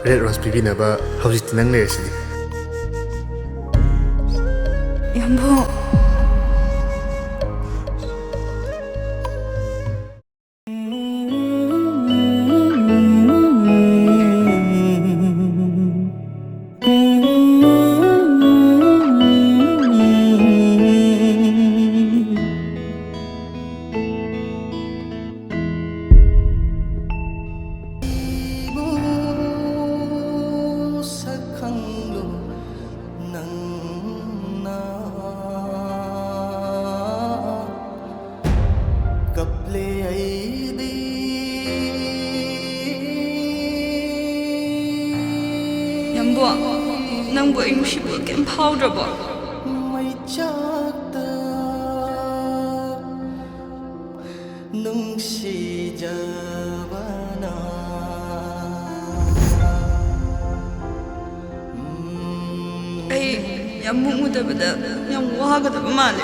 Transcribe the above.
red ꯔꯣꯁ ꯄꯤꯕꯤꯅꯕ ꯍꯧꯖꯤꯛꯇꯤ ꯅꯪ ꯂꯩꯔꯤꯁꯤꯗꯤ ꯌꯥꯝꯕꯨ ꯌꯥꯝꯕꯨ ꯅꯪꯕꯨ ꯑꯩ ꯅꯨꯡꯁꯤꯕ ꯀꯩꯝ ꯐꯥꯎꯗ꯭ꯔꯕꯣ ꯃꯩꯆꯥꯛꯇ ꯅꯨꯡꯁꯤꯖꯕꯅ ꯑꯩ ꯌꯥꯝꯕꯨ ꯎꯗꯕꯗ ꯌꯥꯝ ꯋꯥꯒꯗꯕ ꯃꯥꯜꯂꯦ